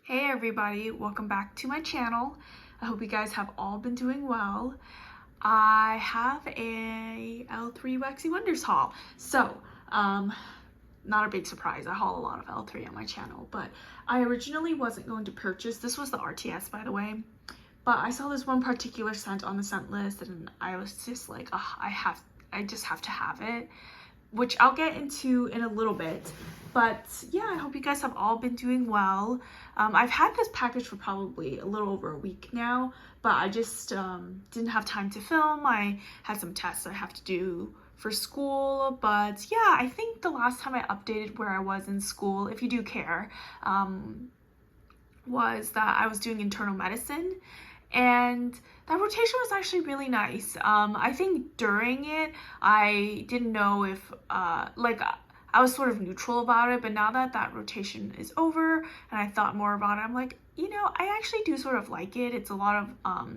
Hey everybody, welcome back to my channel. I hope you guys have all been doing well. I have a L3 Waxy Wonders haul. So, not a big surprise, I haul a lot of L3 on my channel, but I originally wasn't going to purchase, this was the RTS by the way, but I saw this one particular scent on the scent list and I was just like, oh, I just have to have it, which I'll get into in a little bit. But yeah, I hope you guys have all been doing well. I've had this package for probably a little over a week now, but I just didn't have time to film. I had some tests I have to do for school, but yeah, I think the last time I updated where I was in school, if you do care, was that I was doing internal medicine, and that rotation was actually really nice. I think during it, I didn't know if, I was sort of neutral about it, but now that that rotation is over and I thought more about it, I'm like, you know, I actually do sort of like it. It's a lot of,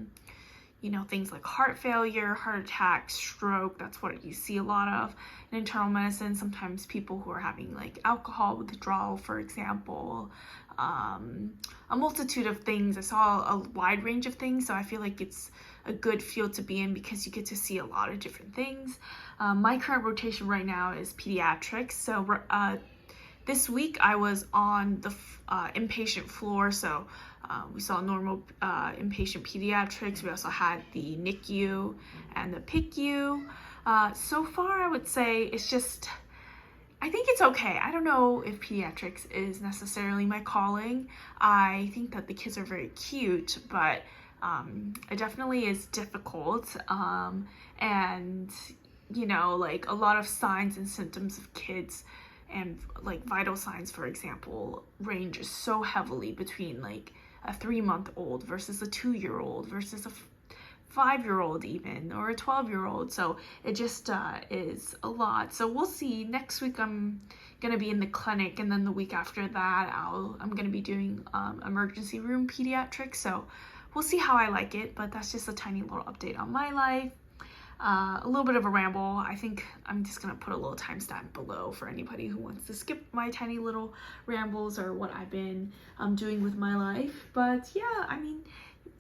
you know, things like heart failure, heart attack, stroke. That's what you see a lot of in internal medicine. Sometimes people who are having like alcohol withdrawal, for example, a multitude of things. I saw a wide range of things, so I feel like it's a good field to be in because you get to see a lot of different things. My current rotation right now is pediatrics. So this week I was on the inpatient floor, so we saw normal inpatient pediatrics. We also had the NICU and the PICU. So far I would say it's just, I think it's okay. I don't know if pediatrics is necessarily my calling. I think that the kids are very cute, but it definitely is difficult. And, you know, like a lot of signs and symptoms of kids and like vital signs, for example, range so heavily between like a 3-month-old versus a 2-year-old versus a 5-year-old even, or a 12-year-old. So it just is a lot. So we'll see. Next week I'm gonna be in the clinic, and then the week after that I'm gonna be doing emergency room pediatrics. So we'll see how I like it, but that's just a tiny little update on my life. A little bit of a ramble. I think I'm just gonna put a little timestamp below for anybody who wants to skip my tiny little rambles or what I've been doing with my life. But yeah, I mean,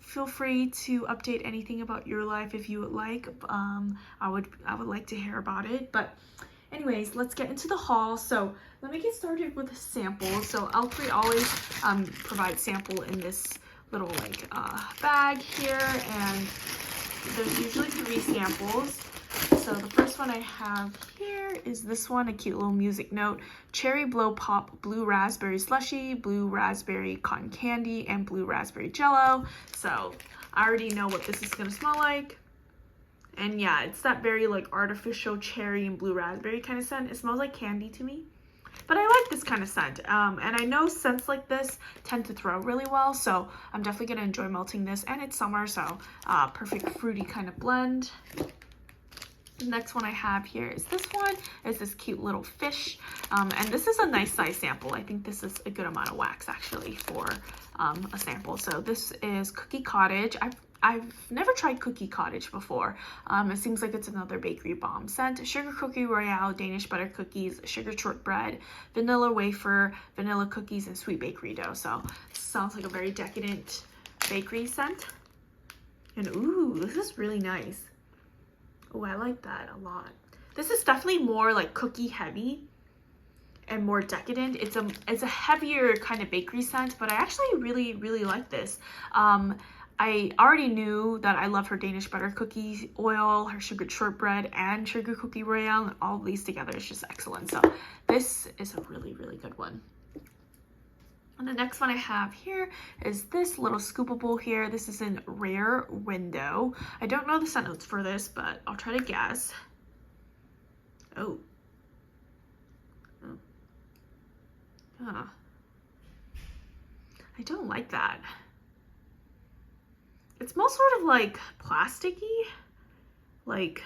feel free to update anything about your life if you would like. I would like to hear about it. But anyways, let's get into the haul. So let me get started with a sample. So L3 always provides sample in this little like bag here, and there's usually 3 samples. So the first one I have here is this one, a cute little music note: cherry blow pop, blue raspberry slushy, blue raspberry cotton candy, and blue raspberry jello. So I already know what this is gonna smell like. And yeah, it's that very like artificial cherry and blue raspberry kind of scent. It smells like candy to me, but I like this kind of scent. And I know scents like this tend to throw really well, so I'm definitely gonna enjoy melting this, and it's summer, so perfect fruity kind of blend. The next one I have here is this one. It's this cute little fish, and this is a nice size sample. I think this is a good amount of wax actually for a sample. So this is Cookie Cottage. I've never tried Cookie Cottage before. It seems like it's another bakery bomb scent: sugar cookie royale, Danish butter cookies, sugar shortbread, vanilla wafer, vanilla cookies, and sweet bakery dough. So sounds like a very decadent bakery scent. And ooh, this is really nice. Oh, I like that a lot. This is definitely more like cookie heavy and more decadent. It's a heavier kind of bakery scent, but I actually really like this. I already knew that I love her Danish butter cookie oil, her sugar shortbread, and sugar cookie royale, and all of these together is just excellent. So this is a really good one. And the next one I have here is this little scoopable here. This is in Rare Window. I don't know the scent notes for this, but I'll try to guess. Oh. Huh. I don't like that. It smells sort of like plasticky, like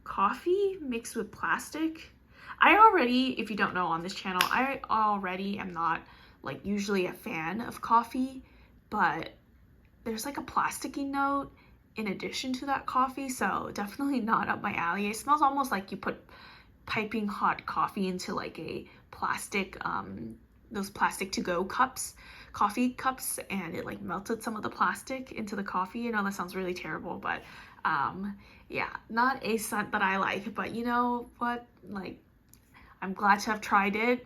coffee mixed with plastic. I already, if you don't know on this channel, I already am not like usually a fan of coffee, but there's like a plasticky note in addition to that coffee, so definitely not up my alley. It smells almost like you put piping hot coffee into like a plastic those plastic to-go cups, coffee cups, and it like melted some of the plastic into the coffee. I know that sounds really terrible, but yeah, not a scent that I like, but you know what, like, I'm glad to have tried it.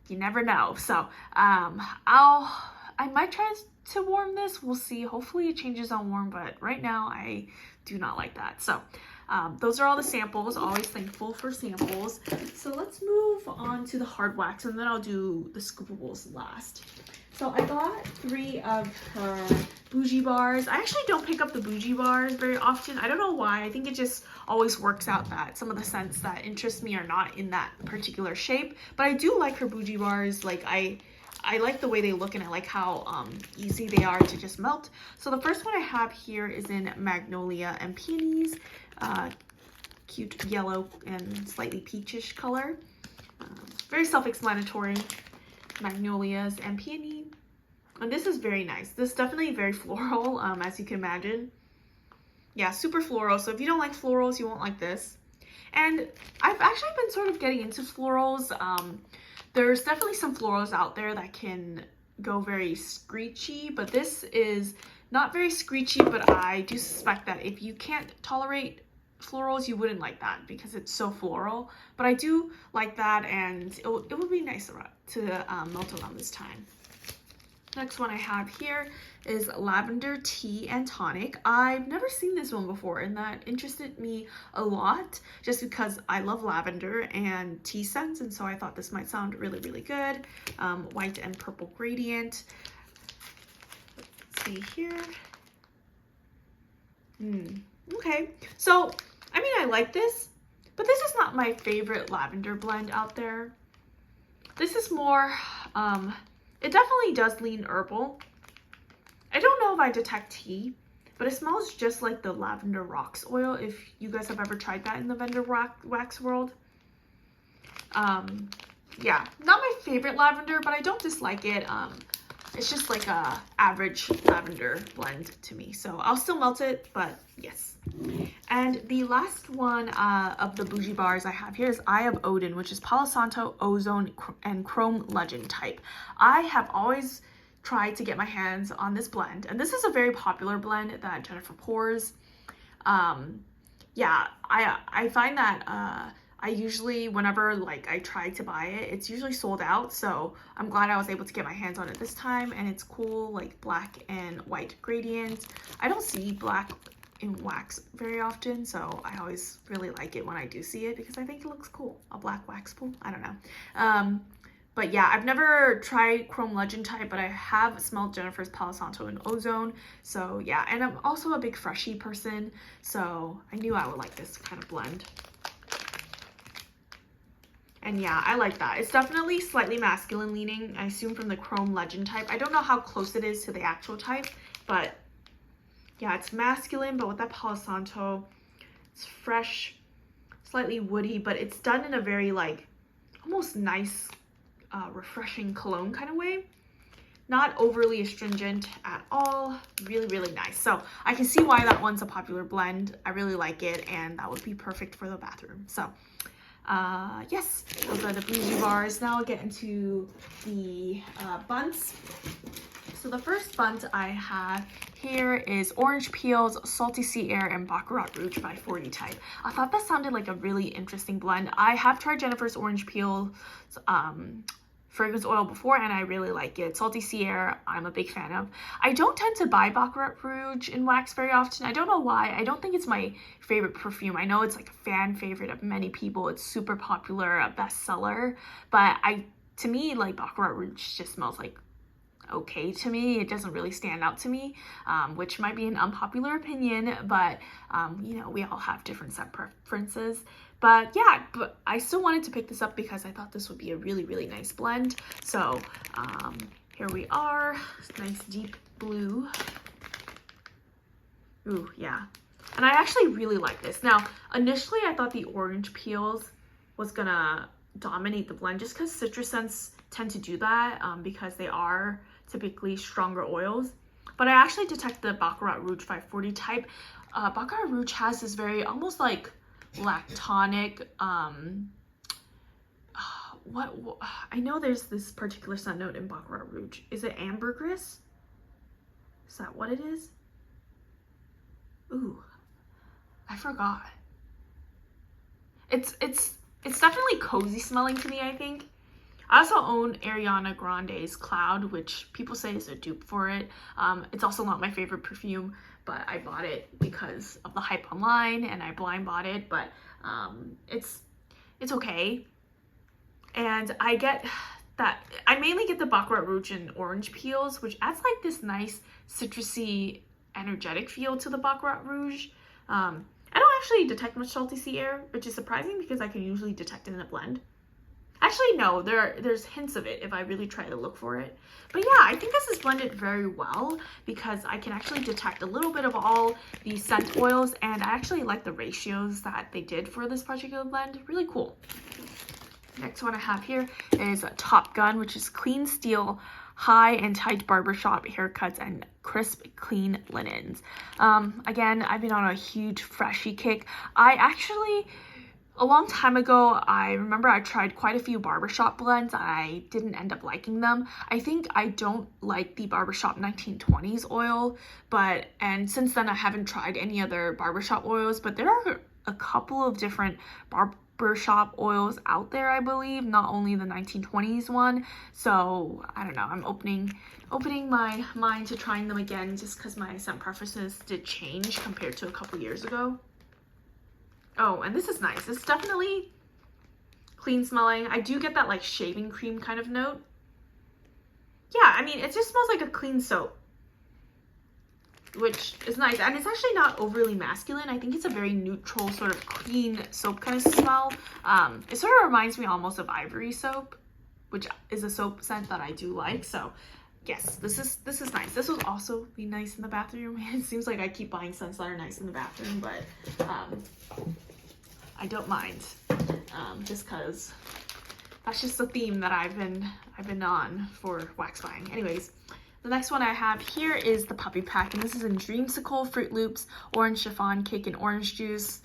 You never know. So I might try to warm this. We'll see. Hopefully it changes on warm, but right now I do not like that. So those are all the samples. Always thankful for samples. So let's move on to the hard wax, and then I'll do the scoopables last. So I got 3 of her bougie bars. I actually don't pick up the bougie bars very often. I don't know why. I think it just always works out that some of the scents that interest me are not in that particular shape. But I do like her bougie bars. Like I like the way they look, and I like how easy they are to just melt. So the first one I have here is in Magnolia and Peonies. Cute yellow and slightly peachish color. Very self-explanatory. Magnolias and Peony. And this is very nice. This is definitely very floral, as you can imagine. Yeah, super floral. So if you don't like florals, you won't like this. And I've actually been sort of getting into florals. There's definitely some florals out there that can go very screechy, but this is not very screechy, but I do suspect that if you can't tolerate florals, you wouldn't like that because it's so floral. But I do like that, and it would be nice to melt around this time. Next one I have here is Lavender Tea and Tonic. I've never seen this one before, and that interested me a lot just because I love lavender and tea scents, and so I thought this might sound really, really good. White and purple gradient. Let's see here. Okay, so I mean, I like this, but this is not my favorite lavender blend out there. This is more, it definitely does lean herbal. I don't know if I detect tea, but it smells just like the lavender rocks oil, if you guys have ever tried that in the vendor wax world. Yeah, not my favorite lavender, but I don't dislike it. It's just like a average lavender blend to me. So I'll still melt it, but yes. And the last one of the bougie bars I have here is Eye of Odin, which is Palo Santo, Ozone, and Chrome Legend type. I have always tried to get my hands on this blend, and this is a very popular blend that Jennifer pours. Yeah, I find that I usually, whenever like I try to buy it, it's usually sold out. So I'm glad I was able to get my hands on it this time, and it's cool, like black and white gradient. I don't see black in wax very often, so I always really like it when I do see it because I think it looks cool. A black wax pool, I don't know. But yeah, I've never tried Chrome Legend type, but I have smelled Jennifer's Palo Santo and Ozone. So yeah, and I'm also a big freshy person, so I knew I would like this kind of blend. And yeah, I like that. It's definitely slightly masculine leaning, I assume from the Chrome Legend type. I don't know how close it is to the actual type, but yeah, it's masculine, but with that Palo Santo, it's fresh, slightly woody, but it's done in a very like almost nice, refreshing cologne kind of way. Not overly astringent at all. Really, really nice. So I can see why that one's a popular blend. I really like it, and that would be perfect for the bathroom. So yes, those are the bougie bars. Now I'll get into the bundts. So the first bunt I have here is Orange Peels, Salty Sea Air, and Baccarat Rouge by 40 type. I thought that sounded like a really interesting blend. I have tried Jennifer's Orange Peel fragrance oil before, and I really like it. Salty Sea Air, I'm a big fan of. I don't tend to buy Baccarat Rouge in wax very often. I don't know why. I don't think it's my favorite perfume. I know it's like a fan favorite of many people. It's super popular, a bestseller, but to me, like Baccarat Rouge just smells like okay to me. It doesn't really stand out to me, which might be an unpopular opinion, but you know, we all have different scent preferences. But yeah, but I still wanted to pick this up because I thought this would be a really, really nice blend. So here we are, nice deep blue. Ooh, yeah. And I actually really like this. Now, initially I thought the Orange Peels was gonna dominate the blend just because citrus scents tend to do that because they are typically stronger oils. But I actually detect the Baccarat Rouge 540 type. Baccarat Rouge has this very almost like lactonic I know there's this particular scent note in Baccarat Rouge. Is it ambergris? Is that what it is? Ooh, I forgot. It's definitely cozy smelling to me, I think. I also own Ariana Grande's Cloud, which people say is a dupe for it. It's also not my favorite perfume, but I bought it because of the hype online and I blind bought it, but it's okay. And I mainly get the Baccarat Rouge and orange peels, which adds like this nice citrusy energetic feel to the Baccarat Rouge. I don't actually detect much salty sea air, which is surprising because I can usually detect it in a blend. Actually, no, there's hints of it if I really try to look for it. But yeah, I think this is blended very well because I can actually detect a little bit of all these scent oils, and I actually like the ratios that they did for this particular blend. Really cool. Next one I have here is Top Gun, which is clean steel, high and tight barbershop haircuts and crisp, clean linens. Again, I've been on a huge freshy kick. A long time ago, I remember I tried quite a few barbershop blends and I didn't end up liking them. I think I don't like the barbershop 1920s oil, and since then I haven't tried any other barbershop oils, but there are a couple of different barbershop oils out there, I believe, not only the 1920s one. So I don't know, I'm opening my mind to trying them again just because my scent preferences did change compared to a couple years ago. Oh, and this is nice. It's definitely clean smelling. I do get that like shaving cream kind of note. Yeah, I mean, it just smells like a clean soap, which is nice. And it's actually not overly masculine. I think it's a very neutral sort of clean soap kind of smell. It sort of reminds me almost of ivory soap, which is a soap scent that I do like. So yes, this is nice. This would also be nice in the bathroom. It seems like I keep buying scents that are nice in the bathroom, but I don't mind, just because that's just the theme that I've been on for wax buying. Anyways, the next one I have here is the Puppy Pack, and this is in Dreamsicle, Fruit Loops, Orange Chiffon Cake, and Orange Juice.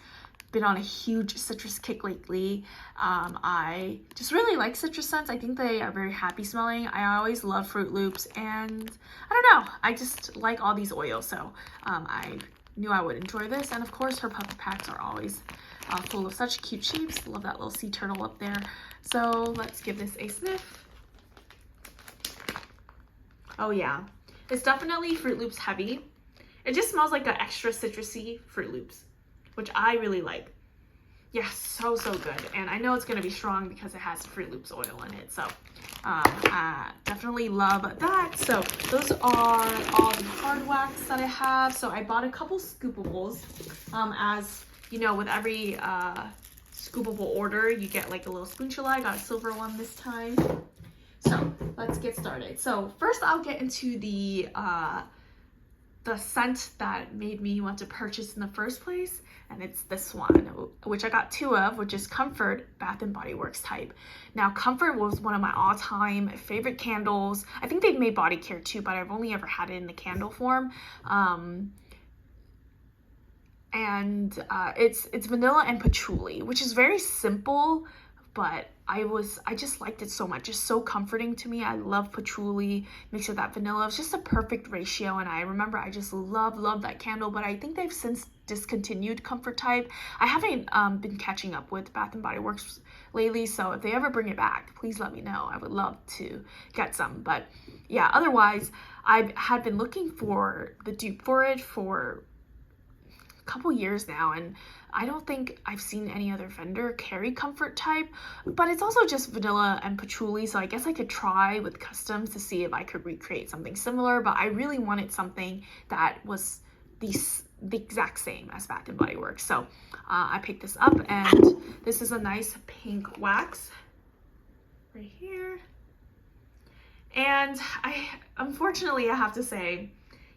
Been on a huge citrus kick lately. I just really like citrus scents. I think they are very happy smelling. I always love Fruit Loops, and I don't know, I just like all these oils, so I knew I would enjoy this. And of course, her Puppy Packs are always full of such cute shapes. Love that little sea turtle up there. So let's give this a sniff. Oh yeah, it's definitely Fruit Loops heavy. It just smells like an extra citrusy Fruit Loops, which I really like. Yeah, so good. And I know it's going to be strong because it has Fruit Loops oil in it. So I definitely love that. So those are all the hard wax that I have. So I bought a couple scoopables. As you know, with every scoopable order, you get like a little spoonful. I got a silver one this time. So let's get started. So first I'll get into the scent that made me want to purchase in the first place, and it's this one, which I got two of, which is Comfort Bath & Body Works type. Now, Comfort was one of my all-time favorite candles. I think they've made body care too, but I've only ever had it in the candle form. It's vanilla and patchouli, which is very simple, but I just liked it so much. It's so comforting to me. I love patchouli mixed with that vanilla. It's just a perfect ratio, and I remember I just love that candle, but I think they've since discontinued Comfort type. I haven't been catching up with Bath & Body Works lately, so if they ever bring it back, please let me know. I would love to get some. But yeah, otherwise, I had been looking for the dupe for it for a couple years now, and I don't think I've seen any other vendor carry Comfort type, but it's also just vanilla and patchouli, so I guess I could try with customs to see if I could recreate something similar, but I really wanted something that was the exact same as Bath & Body Works. So I picked this up, and this is a nice pink wax right here. And unfortunately, I have to say,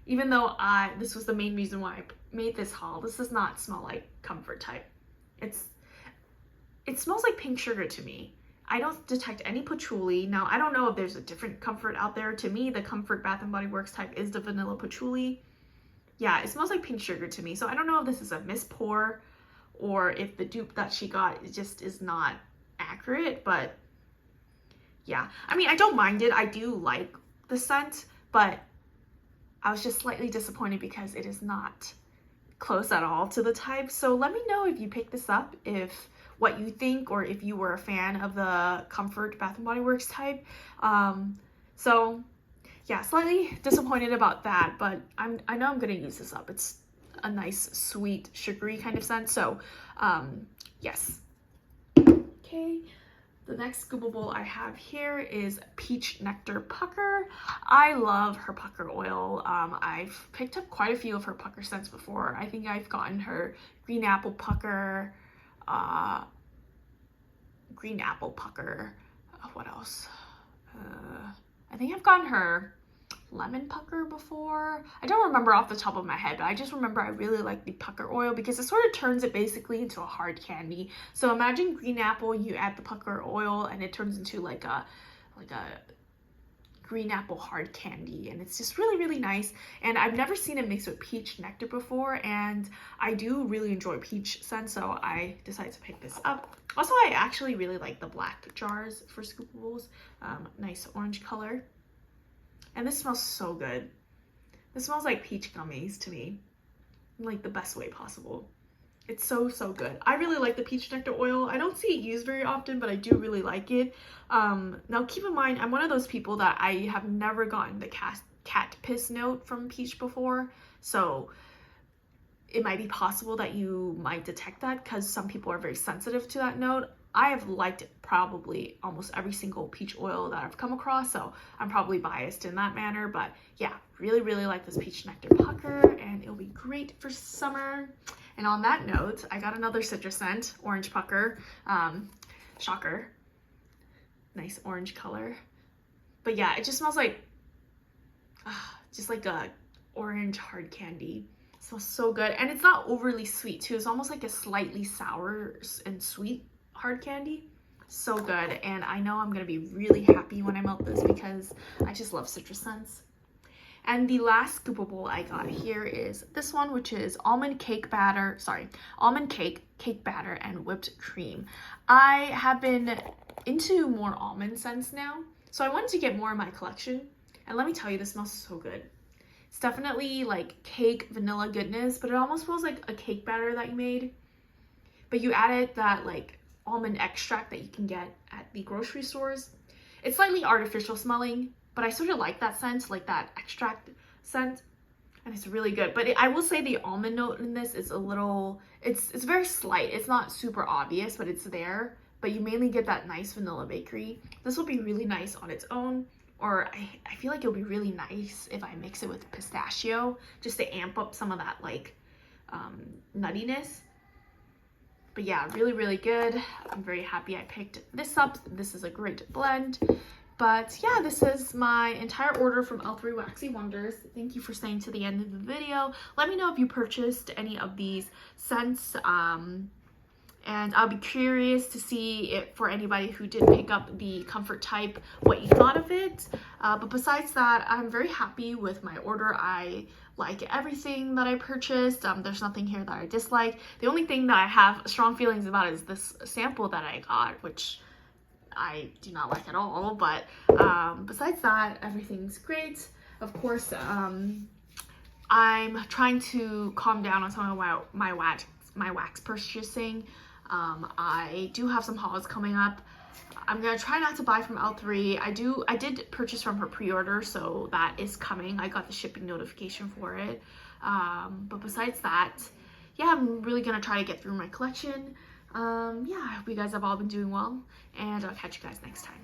even though this was the main reason why I made this haul, this does not smell like Comfort type. It smells like pink sugar to me. I don't detect any patchouli. Now, I don't know if there's a different Comfort out there. To me, the Comfort Bath & Body Works type is the vanilla patchouli. Yeah, it smells like pink sugar to me. So I don't know if this is a mispour or if the dupe that she got just is not accurate, but yeah, I mean, I don't mind it. I do like the scent, but I was just slightly disappointed because it is not close at all to the type. So let me know if you picked this up, if what you think, or if you were a fan of the Comfort Bath & Body Works type. So yeah, slightly disappointed about that, but I know I'm gonna use this up. It's a nice, sweet, sugary kind of scent. So yes. Okay. The next scoopable I have here is Peach Nectar Pucker. I love her pucker oil. I've picked up quite a few of her pucker scents before. I think I've gotten her green apple pucker, what else? I think I've gotten her lemon pucker before. I don't remember off the top of my head, but I just remember I really like the pucker oil because it sort of turns it basically into a hard candy. So imagine green apple, you add the pucker oil and it turns into like a green apple hard candy, and it's just really, really nice. And I've never seen it mixed with peach nectar before, and I do really enjoy peach scent, so I decided to pick this up. Also, I actually really like the black jars for scoopables. Nice orange color. And this smells so good. This smells like peach gummies to me, in like the best way possible. It's so, so good. I really like the peach nectar oil. I don't see it used very often, but I do really like it. Now keep in mind, I'm one of those people that I have never gotten the cat piss note from peach before. So it might be possible that you might detect that because some people are very sensitive to that note. I have liked probably almost every single peach oil that I've come across, so I'm probably biased in that manner. But yeah, really, really like this peach nectar pucker, and it'll be great for summer. And on that note, I got another citrus scent, orange pucker. Shocker. Nice orange color. But yeah, it just smells like, just like a orange hard candy. It smells so good. And it's not overly sweet too. It's almost like a slightly sour and sweet hard candy. So good. And I know I'm going to be really happy when I melt this because I just love citrus scents. And the last scoopable I got here is this one, which is almond cake batter, cake batter, and whipped cream. I have been into more almond scents now, so I wanted to get more in my collection. And let me tell you, this smells so good. It's definitely like cake vanilla goodness, but it almost feels like a cake batter that you made. But you added that like almond extract that you can get at the grocery stores. It's slightly artificial smelling, but I sort of like that scent, like that extract scent, and it's really good. But I will say the almond note in this is a little, it's very slight. It's not super obvious, but it's there. But you mainly get that nice vanilla bakery. This will be really nice on its own, or I feel like it'll be really nice if I mix it with pistachio, just to amp up some of that like nuttiness. But yeah, really, really good. I'm very happy I picked this up. This is a great blend. But yeah, this is my entire order from L3 Waxy Wonders. Thank you for staying to the end of the video. Let me know if you purchased any of these scents. And I'll be curious to see if for anybody who did pick up the comfort type, what you thought of it. But besides that, I'm very happy with my order. I like everything that I purchased. There's nothing here that I dislike. The only thing that I have strong feelings about is this sample that I got, which I do not like at all. But besides that, everything's great. Of course, I'm trying to calm down on some of my wax purchasing. I do have some hauls coming up. I'm gonna try not to buy from L3. I did purchase from her pre-order, so that is coming. I got the shipping notification for it. But besides that, yeah, I'm really gonna try to get through my collection. Yeah, I hope you guys have all been doing well, and I'll catch you guys next time.